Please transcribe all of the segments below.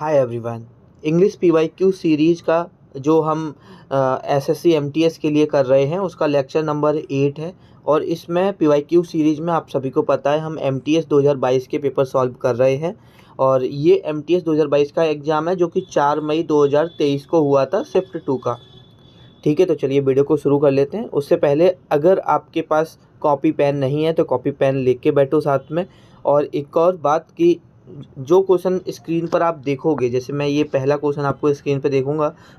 Hi everyone. English PYQ series का जो हम एसएससी एमटीएस के लिए कर रहे हैं उसका लेक्चर नंबर 8 है। और इसमें पीवाईक्यू सीरीज में आप सभी को पता है हम एमटीएस 2022 के पेपर सॉल्व कर रहे हैं। और ये एमटीएस 2022 का एग्ज़ाम है जो कि 4 मई 2023 को हुआ था शिफ्ट 2 का। ठीक है, तो चलिए वीडियो को शुरू कर लेते हैं। उससे पहले अगर आपके पास कॉपी पेन नहीं है तो कॉपी पेन लेके बैठो साथ में। और एक और बात कि जो क्वेश्चन स्क्रीन पर आप देखोगे, जैसे मैं ये पहला क्वेश्चन आपको स्क्रीन पे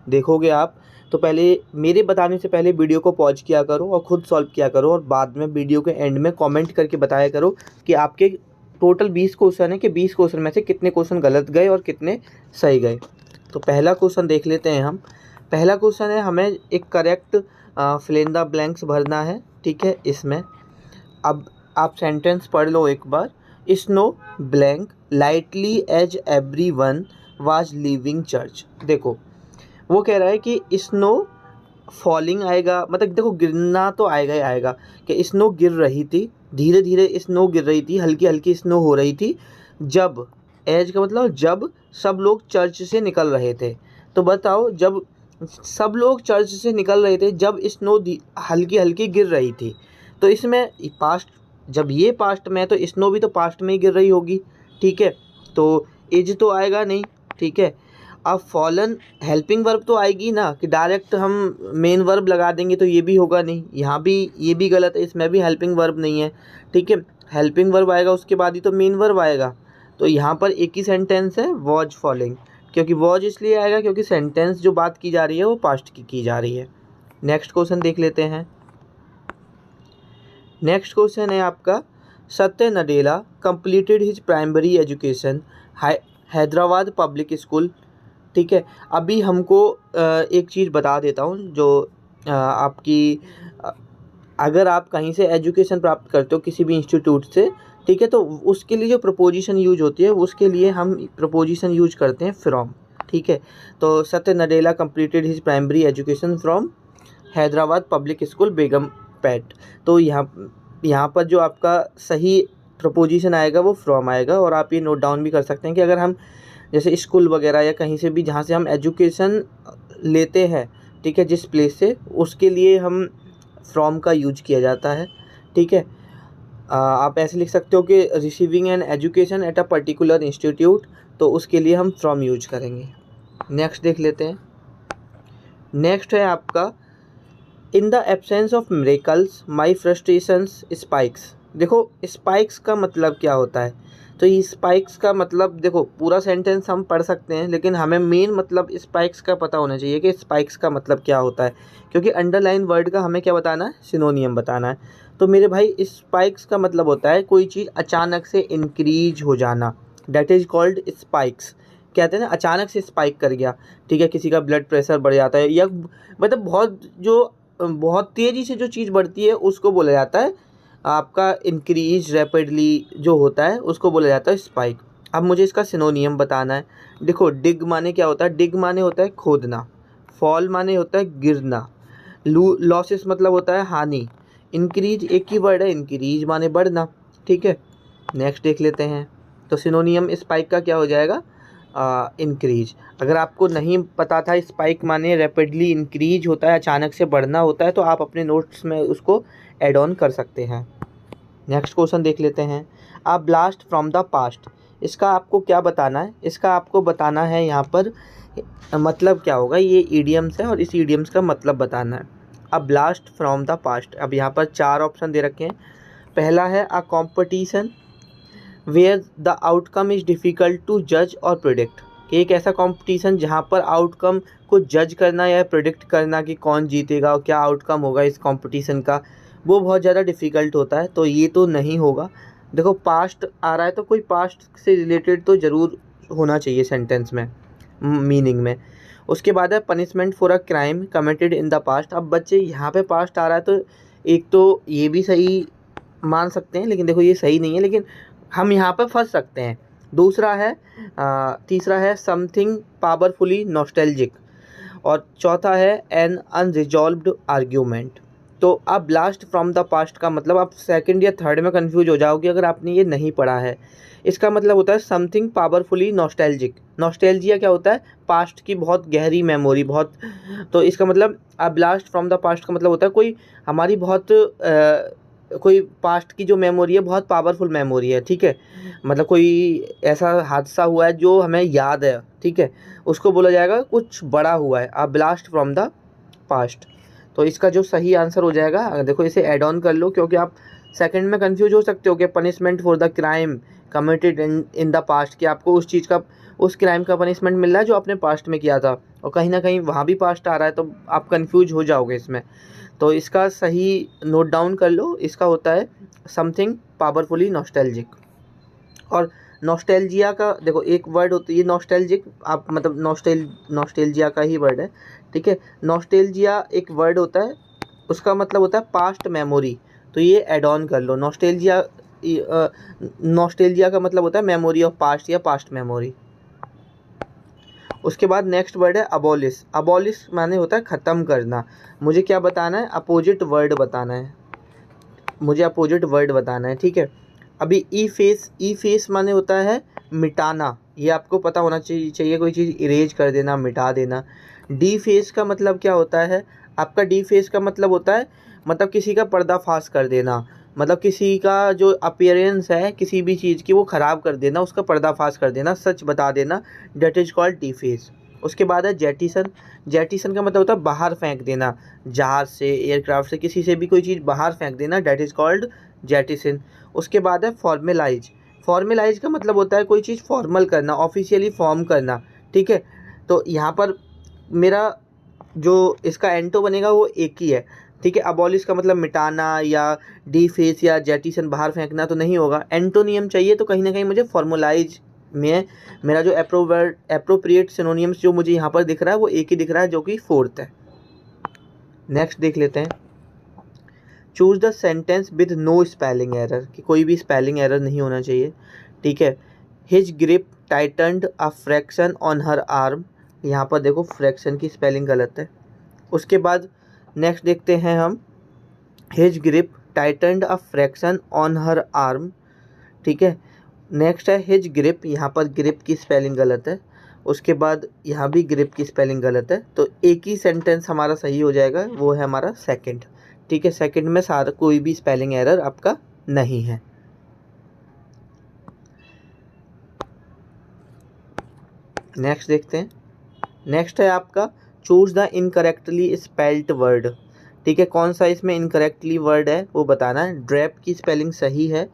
देखोगे आप, तो पहले मेरे बताने से पहले वीडियो को पॉज किया करो और ख़ुद सॉल्व किया करो, और बाद में वीडियो के एंड में कमेंट करके बताया करो कि आपके टोटल 20 क्वेश्चन है कि 20 क्वेश्चन में से कितने क्वेश्चन गलत गए और कितने सही गए। तो पहला क्वेश्चन देख लेते हैं हम। पहला क्वेश्चन है, हमें एक correct fill in the blanks भरना है। ठीक है, इसमें अब आप सेंटेंस पढ़ लो एक बार। Snow blank lightly as everyone was leaving church. देखो वो कह रहा है कि स्नो फॉलिंग आएगा, मतलब देखो गिरना तो आएगा ही आएगा, कि स्नो गिर रही थी, धीरे धीरे स्नो गिर रही थी, हल्की हल्की स्नो हो रही थी, जब एज का मतलब जब सब लोग चर्च से निकल रहे थे। तो बताओ, जब सब लोग चर्च से निकल रहे थे, जब स्नो हल्की हल्की गिर रही थी, तो इसमें पास्ट, जब ये पास्ट में है तो स्नो भी तो पास्ट में ही गिर रही होगी। ठीक है, तो एज तो आएगा नहीं। ठीक है, अब फॉलन हेल्पिंग वर्ब तो आएगी ना, कि डायरेक्ट हम मेन वर्ब लगा देंगे तो ये भी होगा नहीं, यहाँ भी ये भी गलत है, इसमें भी हेल्पिंग वर्ब नहीं है। ठीक है, हेल्पिंग वर्ब आएगा उसके बाद ही तो मेन वर्ब आएगा। तो यहाँ पर एक ही सेंटेंस है, वॉज फॉलिंग, क्योंकि वॉज इसलिए आएगा क्योंकि सेंटेंस जो बात की जा रही है वो पास्ट की जा रही है। नेक्स्ट क्वेश्चन देख लेते हैं। नेक्स्ट क्वेश्चन है आपका, सत्य Nadella completed his primary education Hyderabad public school. ठीक है, अभी हमको एक चीज़ बता देता हूँ जो आपकी अगर आप कहीं से एजुकेशन प्राप्त करते हो किसी भी इंस्टीट्यूट से, ठीक है, तो उसके लिए जो प्रपोजिशन यूज होती है उसके लिए हम प्रपोजिशन यूज करते हैं फ्रॉम। ठीक है, तो सत्य Nadella completed his primary education from Hyderabad public school Begum PAT. तो यहाँ पर जो आपका सही प्रपोजिशन आएगा वो फ्रॉम आएगा। और आप ये नोट डाउन भी कर सकते हैं कि अगर हम जैसे स्कूल वगैरह या कहीं से भी जहाँ से हम एजुकेशन लेते हैं, ठीक है, जिस प्लेस से, उसके लिए हम फ्रॉम का यूज किया जाता है। ठीक है, आप ऐसे लिख सकते हो कि receiving an education at a particular institute, तो उसके लिए हम फ्रॉम यूज करेंगे। नेक्स्ट देख लेते हैं। नेक्स्ट है आपका, in the absence of miracles my frustrations spikes. देखो स्पाइक्स का मतलब क्या होता है, तो ये स्पाइक्स का मतलब देखो पूरा सेंटेंस हम पढ़ सकते हैं, लेकिन हमें मेन मतलब स्पाइक्स का पता होना चाहिए कि स्पाइक्स का मतलब क्या होता है, क्योंकि अंडरलाइन वर्ड का हमें क्या बताना है, सिनोनियम बताना है। तो मेरे भाई स्पाइक्स का मतलब होता है कोई चीज़ अचानक से इंक्रीज हो जाना, डेट इज कॉल्ड स्पाइक्स। कहते हैं ना अचानक से स्पाइक कर गया। ठीक है, किसी का ब्लड प्रेशर बढ़ जाता है, या मतलब बहुत तेज़ी से जो चीज़ बढ़ती है उसको बोला जाता है आपका इंक्रीज रैपिडली, जो होता है उसको बोला जाता है स्पाइक। अब मुझे इसका सिनोनियम बताना है। देखो डिग माने क्या होता है, डिग माने होता है खोदना, फॉल माने होता है गिरना, लॉसेस मतलब होता है हानि, इंक्रीज एक ही वर्ड है, इंक्रीज माने बढ़ना। ठीक है, नेक्स्ट देख लेते हैं। तो सिनोनियम स्पाइक का क्या हो जाएगा, इंक्रीज। अगर आपको नहीं पता था स्पाइक माने रैपिडली इंक्रीज होता है, अचानक से बढ़ना होता है, तो आप अपने नोट्स में उसको ऐड ऑन कर सकते हैं। नेक्स्ट क्वेश्चन देख लेते हैं। A blast from the past, इसका आपको क्या बताना है, इसका आपको बताना है यहाँ पर मतलब क्या होगा। ये ईडियम्स है और इस ईडियम्स का मतलब बताना है। A blast from the past, अब यहाँ पर 4 ऑप्शन दे रखे हैं। पहला है a competition where the outcome is difficult to जज और प्रिडिक्ट, कि एक ऐसा कंपटीशन जहाँ पर आउटकम को जज करना या प्रिडिक्ट करना कि कौन जीतेगा और क्या आउटकम होगा इस कंपटीशन का, वो बहुत ज़्यादा डिफ़िकल्ट होता है, तो ये तो नहीं होगा। देखो पास्ट आ रहा है तो कोई पास्ट से रिलेटेड तो ज़रूर होना चाहिए सेंटेंस में, मीनिंग में। उसके बाद है punishment for a crime committed in the past. अब बच्चे यहाँ पे पास्ट आ रहा है तो एक तो ये भी सही मान सकते हैं, लेकिन देखो ये सही नहीं है, लेकिन हम यहाँ पर फंस सकते हैं। दूसरा है तीसरा है समथिंग पावरफुली नॉस्टैल्जिक, और चौथा है एन अनरिजॉल्व्ड आर्ग्यूमेंट। तो आप ब्लास्ट फ्रॉम द पास्ट का मतलब आप सेकंड या थर्ड में कंफ्यूज हो जाओगे अगर आपने ये नहीं पढ़ा है। इसका मतलब होता है समथिंग पावरफुली नॉस्टैल्जिक। नॉस्टैल्जिया क्या होता है? पास्ट की बहुत गहरी मेमोरी, बहुत। तो इसका मतलब आप ब्लास्ट फ्रॉम द पास्ट का मतलब होता है कोई हमारी बहुत कोई पास्ट की जो मेमोरी है बहुत पावरफुल मेमोरी है, ठीक है। मतलब कोई ऐसा हादसा हुआ है जो हमें याद है, ठीक है, उसको बोला जाएगा कुछ बड़ा हुआ है, आप ब्लास्ट फ्रॉम द पास्ट। तो इसका जो सही आंसर हो जाएगा, देखो इसे ऐड ऑन कर लो क्योंकि आप सेकंड में कंफ्यूज हो सकते हो कि punishment for the crime committed in the past, कि आपको उस चीज़ का, उस क्राइम का पनिशमेंट मिल रहा है जो आपने पास्ट में किया था, और कहीं ना कहीं वहाँ भी पास्ट आ रहा है, तो आप कंफ्यूज हो जाओगे इसमें। तो इसका सही नोट डाउन कर लो, इसका होता है समथिंग पावरफुली नॉस्टैल्जिक। और नॉस्टैल्जिया का देखो एक वर्ड होता है ये नॉस्टैल्जिक, आप मतलब नॉस्टैल्जिया का ही वर्ड है, ठीक है। नॉस्टैल्जिया एक वर्ड होता है, उसका मतलब होता है पास्ट मेमोरी। तो ये ऐड ऑन कर लो, नॉस्टैल्जिया। नॉस्टैल्जिया का मतलब होता है मेमोरी ऑफ पास्ट या पास्ट मेमोरी। उसके बाद नेक्स्ट वर्ड है अबॉलिश। अबॉलिश माने होता है ख़त्म करना। मुझे क्या बताना है? अपोजिट वर्ड बताना है, मुझे अपोजिट वर्ड बताना है, ठीक है। अभी ई फेस माने होता है मिटाना, ये आपको पता होना चाहिए कोई चीज़ इरेज कर देना, मिटा देना। डी फेस का मतलब क्या होता है? आपका डी फेस का मतलब होता है मतलब किसी का पर्दाफाश कर देना, मतलब किसी का जो अपीयरेंस है किसी भी चीज़ की वो ख़राब कर देना, उसका पर्दाफाश कर देना, सच बता देना, that is called the face. उसके बाद है जेटिसन। जेटिसन का मतलब होता है बाहर फेंक देना, जहाज़ से, एयरक्राफ्ट से, किसी से भी कोई चीज़ बाहर फेंक देना, डेट इज़ कॉल्ड जेटिसन। उसके बाद है फॉर्मेलाइज। फॉर्मेलाइज का मतलब होता है कोई चीज़ फॉर्मल करना, ऑफिशियली फॉर्म करना, ठीक है। तो यहाँ पर मेरा जो इसका एंटो बनेगा वो एक ही है, ठीक है। अबॉलिश का मतलब मिटाना या डीफेस या जेटिसन बाहर फेंकना तो नहीं होगा, एंटोनियम चाहिए, तो कहीं ना कहीं मुझे फॉर्मुलाइज में मेरा जो एप्रोप्रिएट सिनोनियम्स जो मुझे यहाँ पर दिख रहा है वो एक ही दिख रहा है, जो कि फोर्थ है। नेक्स्ट देख लेते हैं, choose the sentence with no spelling error, कि कोई भी स्पेलिंग एरर नहीं होना चाहिए, ठीक है। His grip tightened a fraction on her arm, यहाँ पर देखो फ्रैक्शन की स्पेलिंग गलत है। उसके बाद नेक्स्ट देखते हैं हम, his grip tightened a fraction on her arm, ठीक है। नेक्स्ट है हिज ग्रिप, यहाँ पर ग्रिप की स्पेलिंग गलत है। उसके बाद यहाँ भी ग्रिप की स्पेलिंग गलत है, तो एक ही सेंटेंस हमारा सही हो जाएगा, वो है हमारा सेकंड, ठीक है। सेकंड में सारा कोई भी स्पेलिंग एरर आपका नहीं है। नेक्स्ट देखते हैं, नेक्स्ट है आपका choose the incorrectly spelled word, ठीक है। कौन सा इसमें इनकरेक्टली वर्ड है वो बताना है। ड्रैप की स्पेलिंग सही है,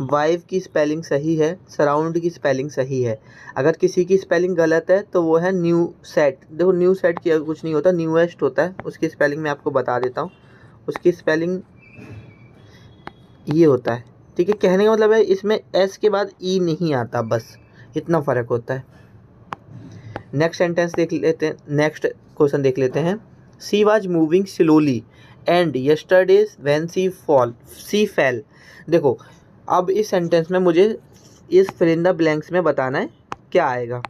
वाइव की स्पेलिंग सही है, सराउंड की स्पेलिंग सही है। अगर किसी की स्पेलिंग गलत है तो वो है न्यू सेट। देखो न्यू सेट की कुछ नहीं होता, न्यूएस्ट होता है, उसकी स्पेलिंग मैं आपको बता देता हूँ, उसकी स्पेलिंग ये होता है, ठीक है। कहने का मतलब है इसमें एस के बाद ई नहीं आता, बस इतना फ़र्क होता है। नेक्स्ट सेंटेंस देख लेते हैं, नेक्स्ट क्वेश्चन देख लेते हैं। She was moving slowly and yesterdays when she fell. देखो अब इस सेंटेंस में मुझे इस फिल इन द ब्लैंक्स में बताना है क्या आएगा,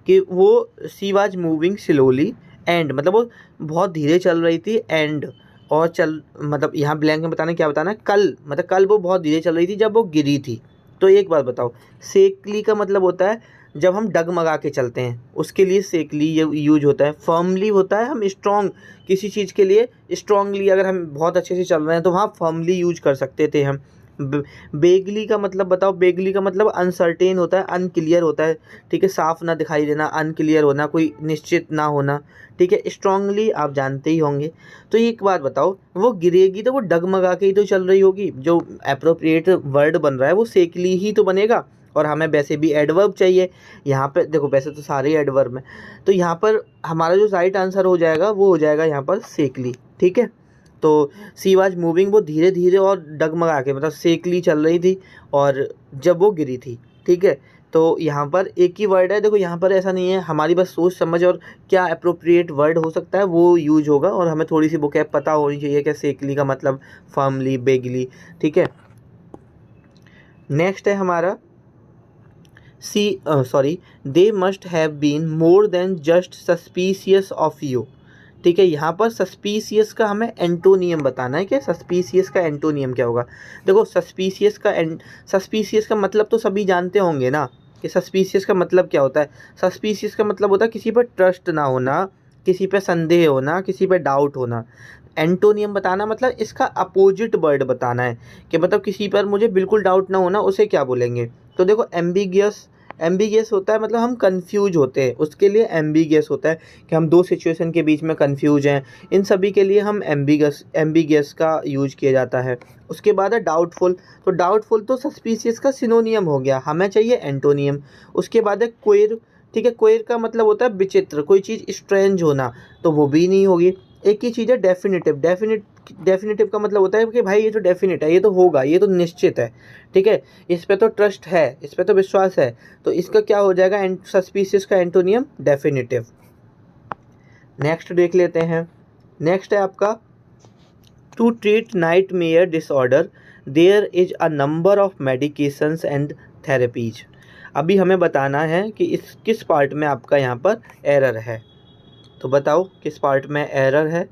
कि वो सी वाज मूविंग स्लोली एंड मतलब वो बहुत धीरे चल रही थी, एंड और चल मतलब यहाँ ब्लैंक में बताना क्या बताना है, कल मतलब कल वो बहुत धीरे चल रही थी जब वो गिरी थी। तो एक बात बताओ, सेकली का मतलब होता है जब हम डगमगा के चलते हैं, उसके लिए सेकली यूज होता है। फर्मली होता है हम स्ट्रॉन्ग किसी चीज़ के लिए, स्ट्रांगली अगर हम बहुत अच्छे से चल रहे हैं तो वहाँ फर्मली यूज कर सकते थे हम। बेगली का मतलब बताओ, बेगली का मतलब अनसर्टेन होता है, अनक्लियर होता है, ठीक है। साफ ना दिखाई देना, अनक्लियर होना, कोई निश्चित ना होना, ठीक है। स्ट्रांगली आप जानते ही होंगे। तो एक बात बताओ, वो गिरेगी तो वो डगमगा के ही तो चल रही होगी, जो एप्रोप्रिएट वर्ड बन रहा है वो सेकली ही तो बनेगा। और हमें वैसे भी एडवर्ब चाहिए यहाँ पे, देखो वैसे तो सारे ही एडवर्ब हैं, तो यहाँ पर हमारा जो राइट आंसर हो जाएगा वो हो जाएगा यहाँ पर सेकली, ठीक है। तो सी वाज मूविंग, वो धीरे धीरे और डगमगा के मतलब सेकली चल रही थी और जब वो गिरी थी, ठीक है। तो यहाँ पर एक ही वर्ड है, देखो यहाँ पर ऐसा नहीं है, हमारी बस सोच समझ और क्या अप्रोप्रिएट वर्ड हो सकता है वो यूज होगा, और हमें थोड़ी सी वोकैब पता होनी चाहिए कि सेकली का मतलब फर्मली, बेगली, ठीक है। नेक्स्ट है हमारा they must have been more than just suspicious of you, ठीक है। यहाँ पर सस्पीशियस का हमें एंटोनियम बताना है कि सस्पीशियस का एंटोनियम क्या होगा। देखो सस्पीशियस का मतलब तो सभी जानते होंगे ना कि सस्पीशियस का मतलब क्या होता है। सस्पीशियस का मतलब होता है किसी पर ट्रस्ट ना होना, किसी पे संदेह होना, किसी पे डाउट होना। एंटोनियम बताना मतलब इसका अपोजिट वर्ड बताना है कि मतलब किसी पर मुझे बिल्कुल डाउट ना होना, उसे क्या बोलेंगे। तो देखो एम्बिगियस होता है मतलब हम कंफ्यूज होते हैं, उसके लिए एम्बिगियस होता है कि हम दो सिचुएशन के बीच में कंफ्यूज हैं। इन सभी के लिए हम एम्बिगियस का यूज किया जाता है। उसके बाद है डाउटफुल। तो डाउटफुल तो सस्पिशियस का सिनोनियम हो गया, हमें चाहिए एंटोनियम। उसके बाद है क्वेर। ठीक है, क्वेर का मतलब होता है विचित्र, कोई चीज़ स्ट्रेंज होना, तो वो भी नहीं होगी। एक ही चीज़ है डेफिनेटिव। डेफिनेटिव का मतलब होता है कि भाई ये तो डेफिनेट है, ये तो होगा, ये तो निश्चित है। ठीक है, इस पे तो ट्रस्ट है, इस पे तो विश्वास है। तो इसका क्या हो जाएगा, सस्पिशियस का एंटोनियम डेफिनेटिव। नेक्स्ट देख लेते हैं। नेक्स्ट है आपका to treat nightmare disorder there is a number of medications and therapies. अभी हमें बताना है कि इस किस पार्ट में आपका यहाँ पर एरर है। तो बताओ किस पार्ट में एरर है।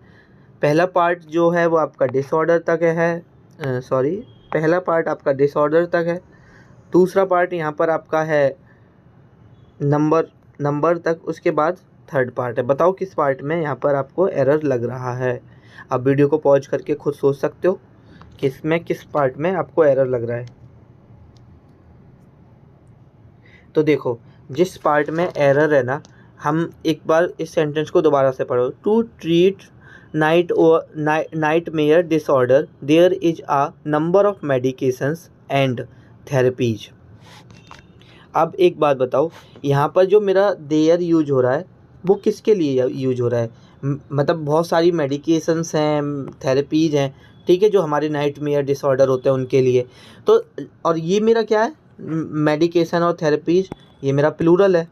पहला पार्ट जो है वो आपका डिसऑर्डर तक है, सॉरी, पहला पार्ट आपका डिसऑर्डर तक है। दूसरा पार्ट यहाँ पर आपका है नंबर तक। उसके बाद थर्ड पार्ट है। बताओ किस पार्ट में यहाँ पर आपको एरर लग रहा है। आप वीडियो को पॉज करके खुद सोच सकते हो कि इसमें किस पार्ट में आपको एरर लग रहा है। तो देखो जिस पार्ट में एरर है ना, हम एक बार इस सेंटेंस को दोबारा से पढ़ो। To treat nightmare disorder there is a number of medications and therapies. अब एक बात बताओ, यहाँ पर जो मेरा देयर यूज हो रहा है वो किसके लिए यूज हो रहा है। मतलब बहुत सारी मेडिकेशंस हैं, थेरेपीज हैं, ठीक है, जो हमारे नाइटमेयर डिसऑर्डर होते हैं उनके लिए। तो और ये मेरा क्या है, मेडिकेशन और थेरेपीज, ये मेरा प्लूरल है।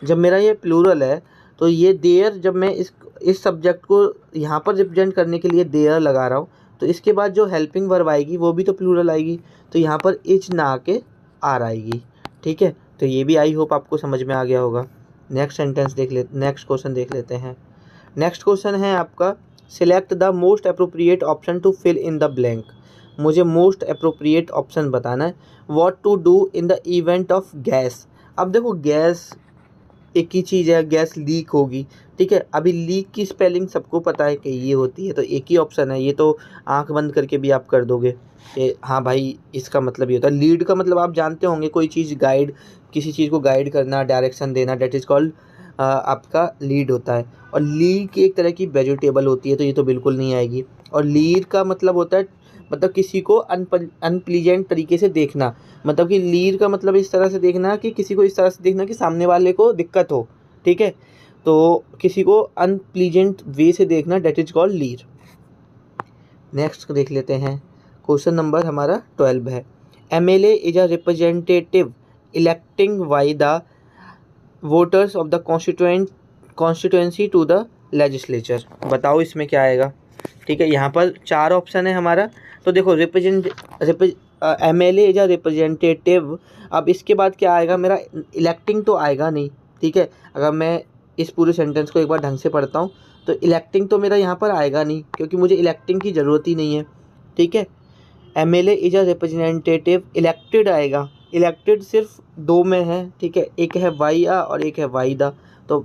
जब मेरा ये प्लूरल है तो ये देयर, जब मैं इस सब्जेक्ट को यहाँ पर रिप्रेजेंट करने के लिए देयर लगा रहा हूँ, तो इसके बाद जो हेल्पिंग वर्ब आएगी वो भी तो प्लूरल आएगी। तो यहाँ पर इज ना आके आर आएगी। ठीक है, तो ये भी आई होप आपको समझ में आ गया होगा। नेक्स्ट क्वेश्चन देख लेते हैं। नेक्स्ट क्वेश्चन है आपका select the most appropriate option to fill in the blank. मुझे मोस्ट अप्रोप्रिएट ऑप्शन बताना है। What to do in the event of gas. अब देखो गैस एक ही चीज़ है, गैस लीक होगी। ठीक है, अभी लीक की स्पेलिंग सबको पता है कि ये होती है, तो एक ही ऑप्शन है, ये तो आंख बंद करके भी आप कर दोगे कि हाँ भाई इसका मतलब ये होता है। लीड का मतलब आप जानते होंगे, कोई चीज़ गाइड, किसी चीज़ को गाइड करना, डायरेक्शन देना, डेट इज़ कॉल्ड आपका लीड होता है। और लीक एक तरह की वेजिटेबल होती है, तो ये तो बिल्कुल नहीं आएगी। और लीड का मतलब होता है मतलब किसी को अनप्लीजेंट तरीके से देखना। मतलब कि लीड का मतलब इस तरह से देखना कि किसी को इस तरह से देखना कि सामने वाले को दिक्कत हो। ठीक है, तो किसी को अनप्लीजेंट वे से देखना, that is called lead. Next देख लेते हैं। क्वेश्चन नंबर हमारा 12 है। MLA is a representative electing by the voters of the constituency to the legislature. बताओ इसमें क्या आएगा। ठीक है, यहाँ पर 4 ऑप्शन है हमारा। तो देखो MLA इज अ रिप्रेजेंटेटिव। अब इसके बाद क्या आएगा, मेरा इलेक्टिंग तो आएगा नहीं। ठीक है, अगर मैं इस पूरे सेंटेंस को एक बार ढंग से पढ़ता हूँ तो इलेक्टिंग तो मेरा यहाँ पर आएगा नहीं, क्योंकि मुझे इलेक्टिंग की ज़रूरत ही नहीं है। ठीक है, MLA is a representative, elected आएगा। इलेक्टेड सिर्फ 2 में है। ठीक है, एक है वाई आ और एक है वाई दा। तो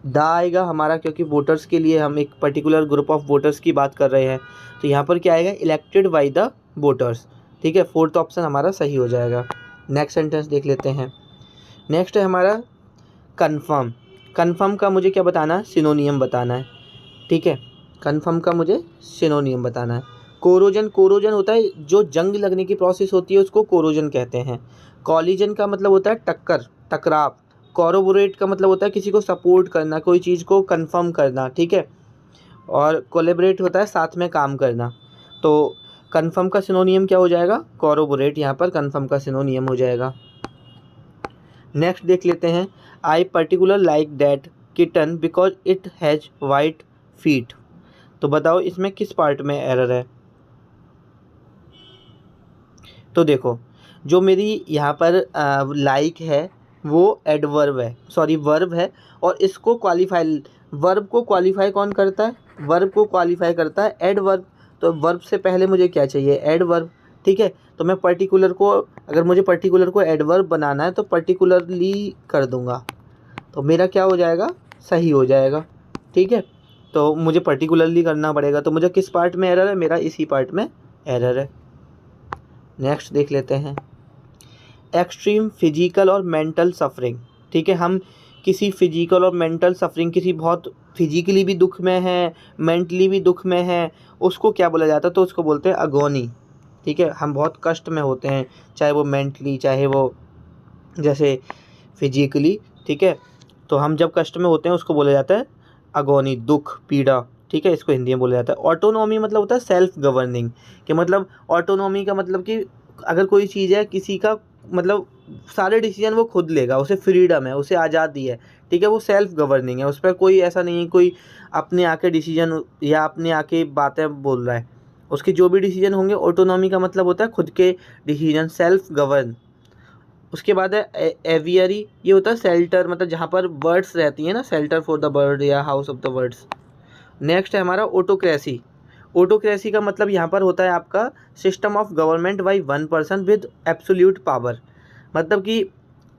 दा आएगा हमारा, क्योंकि वोटर्स के लिए हम एक पर्टिकुलर ग्रुप ऑफ वोटर्स की बात कर रहे हैं। तो यहाँ पर क्या आएगा, इलेक्टेड बाय द वोटर्स। ठीक है, 4th ऑप्शन हमारा सही हो जाएगा। नेक्स्ट सेंटेंस देख लेते हैं। नेक्स्ट है हमारा कन्फर्म। कन्फर्म का मुझे क्या बताना है, सिनोनियम बताना है। ठीक है, कन्फर्म का मुझे सिनोनियम बताना है। कोरोजन होता है, जो जंग लगने की प्रोसेस होती है उसको कोरोजन कहते हैं। कॉलिजन का मतलब होता है टकराव। कोरोबोरेट का मतलब होता है किसी को सपोर्ट करना, कोई चीज़ को कंफर्म करना। ठीक है, और कोलेबरेट होता है साथ में काम करना। तो कंफर्म का सिनोनियम क्या हो जाएगा, कोरोबोरेट। यहाँ पर कंफर्म का सिनोनियम हो जाएगा। नेक्स्ट देख लेते हैं। I particular like that kitten because it has white feet. तो बताओ इसमें किस पार्ट में एरर है। तो देखो जो मेरी यहाँ पर लाइक है, वो एडवर्ब है, सॉरी वर्ब है। और इसको क्वालिफाई, वर्ब को क्वालिफाई कौन करता है? वर्ब को क्वालिफाई करता है एडवर्ब। तो वर्ब से पहले मुझे क्या चाहिए? एडवर्ब। ठीक है, तो मैं पर्टिकुलर को, अगर मुझे पर्टिकुलर को एडवर्ब बनाना है तो पर्टिकुलरली कर दूंगा, तो मेरा क्या हो जाएगा? सही हो जाएगा। ठीक है, तो मुझे पर्टिकुलरली करना पड़ेगा। तो मुझे किस पार्ट में एरर है? मेरा इसी पार्ट में एरर है। नेक्स्ट देख लेते हैं, एक्सट्रीम फिजिकल और मेंटल सफरिंग। ठीक है, हम किसी फिजिकल और मेंटल सफरिंग, किसी बहुत फिजिकली भी दुख में है, मेंटली भी दुख में है, उसको क्या बोला जाता है? तो उसको बोलते हैं अगोनी। ठीक है, हम बहुत कष्ट में होते हैं, चाहे वो मेंटली, चाहे वो जैसे फिजिकली। ठीक है, तो हम जब कष्ट में होते हैं उसको बोला जाता है अगोनी, दुख, पीड़ा। ठीक है, इसको हिंदी में बोला जाता है। ऑटोनॉमी मतलब होता है सेल्फ गवर्निंग, कि मतलब ऑटोनॉमी का मतलब कि अगर कोई चीज़ है किसी का, मतलब सारे डिसीजन वो खुद लेगा, उसे फ्रीडम है, उसे आज़ादी है। ठीक है, वो सेल्फ गवर्निंग है, उस पर कोई ऐसा नहीं है कोई अपने आके डिसीजन या अपने आके बातें बोल रहा है। उसके जो भी डिसीजन होंगे, ऑटोनॉमी का मतलब होता है खुद के डिसीजन, सेल्फ गवर्न। उसके बाद है एवियरी, ये होता है शेल्टर, मतलब जहाँ पर बर्ड्स रहती हैं ना, शेल्टर फॉर द बर्ड या house of the birds. Next है हमारा ऑटोक्रेसी। ऑटोक्रेसी का मतलब यहाँ पर होता है आपका system of government by one person with absolute power. मतलब कि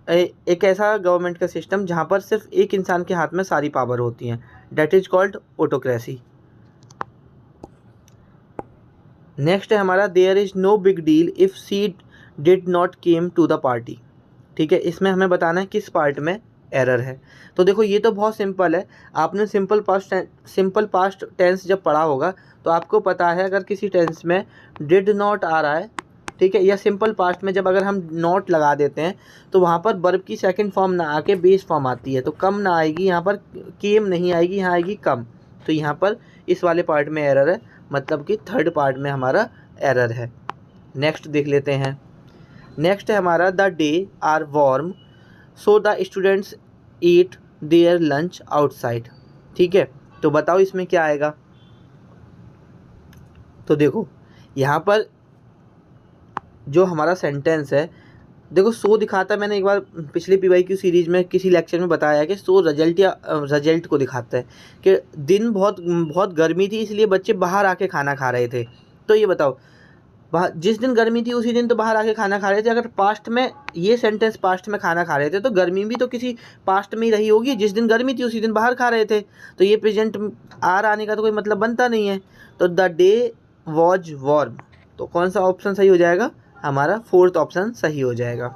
एक ऐसा गवर्नमेंट का सिस्टम जहाँ पर सिर्फ एक इंसान के हाथ में सारी पावर होती हैं, that is called autocracy. Next है हमारा there is no big deal if she did not came to the party. ठीक है, इसमें हमें बताना है किस पार्ट में एरर है। तो देखो ये तो बहुत सिंपल है, आपने सिंपल पास्ट टेंस जब पढ़ा होगा तो आपको पता है अगर किसी टेंस में डिड नॉट आ रहा है, ठीक है, या सिंपल पास्ट में जब अगर हम नॉट लगा देते हैं तो वहाँ पर वर्ब की सेकंड फॉर्म ना आके बेस फॉर्म आती है, तो कम ना आएगी, यहाँ पर केम नहीं आएगी, यहाँ आएगी कम। तो यहाँ पर इस वाले पार्ट में एरर है, मतलब कि थर्ड पार्ट में हमारा एरर है। नेक्स्ट देख लेते हैं, नेक्स्ट है हमारा the day are warm so the students eat their lunch outside. ठीक है, तो बताओ इसमें क्या आएगा? तो देखो यहाँ पर जो हमारा सेंटेंस है, देखो सो दिखाता है, मैंने एक बार पिछले PYQ सीरीज में किसी लेक्चर में बताया है कि सो रिजल्ट या रिजल्ट को दिखाता है कि दिन बहुत बहुत गर्मी थी इसलिए बच्चे बाहर आके खाना खा रहे थे। तो ये बताओ, जिस दिन गर्मी थी उसी दिन तो बाहर आके खाना खा रहे थे। अगर पास्ट में ये सेंटेंस पास्ट में खाना खा रहे थे तो गर्मी भी तो किसी पास्ट में ही रही होगी, जिस दिन गर्मी थी उसी दिन बाहर खा रहे थे। तो ये प्रेजेंट आर आने का तो कोई मतलब बनता नहीं है। तो द डे वॉज वार्म, तो कौन सा ऑप्शन सही हो जाएगा? हमारा फोर्थ ऑप्शन सही हो जाएगा।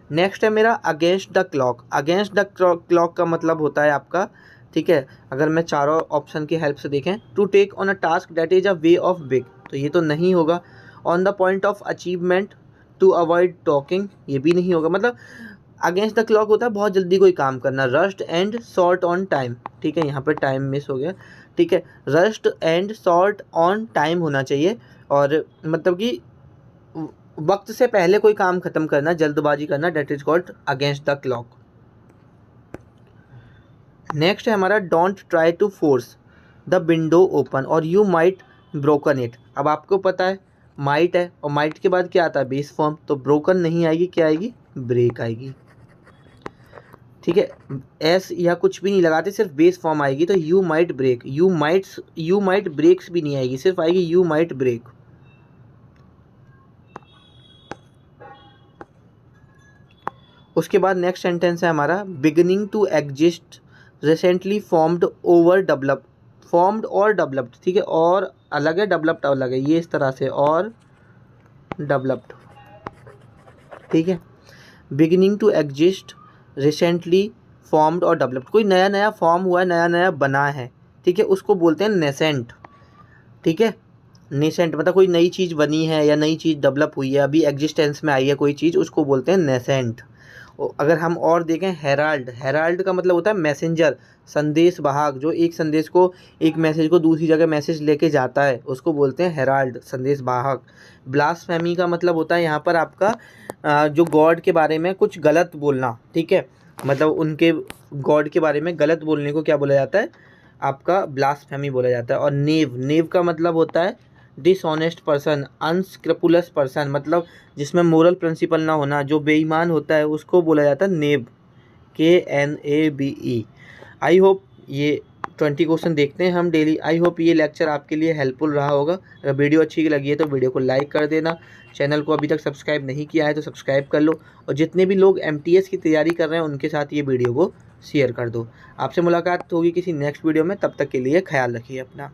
नेक्स्ट है मेरा against the clock. Against the clock का मतलब होता है आपका, ठीक है, अगर मैं चारों ऑप्शन की हेल्प से देखें, to take on a task that is a way of big, तो ये तो नहीं होगा। On the point of achievement, to avoid talking, ये भी नहीं होगा। मतलब अगेंस्ट द क्लॉक होता है बहुत जल्दी कोई काम करना। Rust and short on time, ठीक है, यहाँ पर टाइम मिस हो गया। ठीक है, rust and short on time होना चाहिए, और मतलब कि वक्त से पहले कोई काम खत्म करना, जल्दबाजी करना, that is called against the clock. Next है हमारा don't try to force the window open और यू माइट ब्रोकन इट। अब आपको पता है माइट है, और माइट के बाद क्या आता है? बेस फॉर्म, तो ब्रोकन नहीं आएगी, क्या आएगी? ब्रेक आएगी। ठीक है, एस या कुछ भी नहीं लगाते, सिर्फ बेस फॉर्म आएगी, तो you might break, you might breaks भी नहीं आएगी, सिर्फ आएगी यू माइट ब्रेक। उसके बाद नेक्स्ट सेंटेंस है हमारा beginning to exist recently formed और डेवलप्ड। ठीक है, और अलग है, डेवलप्ड अलग है, ये इस तरह से, और डेवलप्ड। ठीक है, beginning to exist recently formed और डेवलप्ड, कोई नया नया फॉर्म हुआ है, नया नया बना है, ठीक है, उसको बोलते हैं नेसेंट। ठीक है, नेसेंट मतलब कोई नई चीज़ बनी है या नई चीज़ डेवलप हुई है, अभी एग्जिस्टेंस में आई है कोई चीज़, उसको बोलते हैं नेसेंट। अगर हम और देखें हेराल्ड, हेराल्ड का मतलब होता है मैसेंजर, संदेश वाहक, जो एक संदेश को, एक मैसेज को दूसरी जगह मैसेज लेके जाता है, उसको बोलते हैं हेराल्ड, संदेश वाहक। ब्लास्फेमी का मतलब होता है यहाँ पर आपका जो गॉड के बारे में कुछ गलत बोलना, ठीक है, मतलब उनके गॉड के बारे में गलत बोलने को क्या बोला जाता है? आपका ब्लास्फेमी बोला जाता है। और नेव, नेव का मतलब होता है डिसऑनेस्ट पर्सन, अनस्क्रपुलस पर्सन, मतलब जिसमें मोरल प्रिंसिपल ना होना, जो बेईमान होता है उसको बोला जाता है नेब, KNABE। आई होप ये 20 क्वेश्चन देखते हैं हम डेली। आई होप ये लेक्चर आपके लिए हेल्पफुल रहा होगा। अगर वीडियो अच्छी लगी है तो वीडियो को लाइक कर देना। चैनल को अभी तक सब्सक्राइब नहीं किया है तो सब्सक्राइब कर लो, और जितने भी लोग MTS की तैयारी कर रहे हैं उनके साथ ये वीडियो को शेयर कर दो। आपसे मुलाकात होगी किसी नेक्स्ट वीडियो में, तब तक के लिए ख्याल रखिए अपना।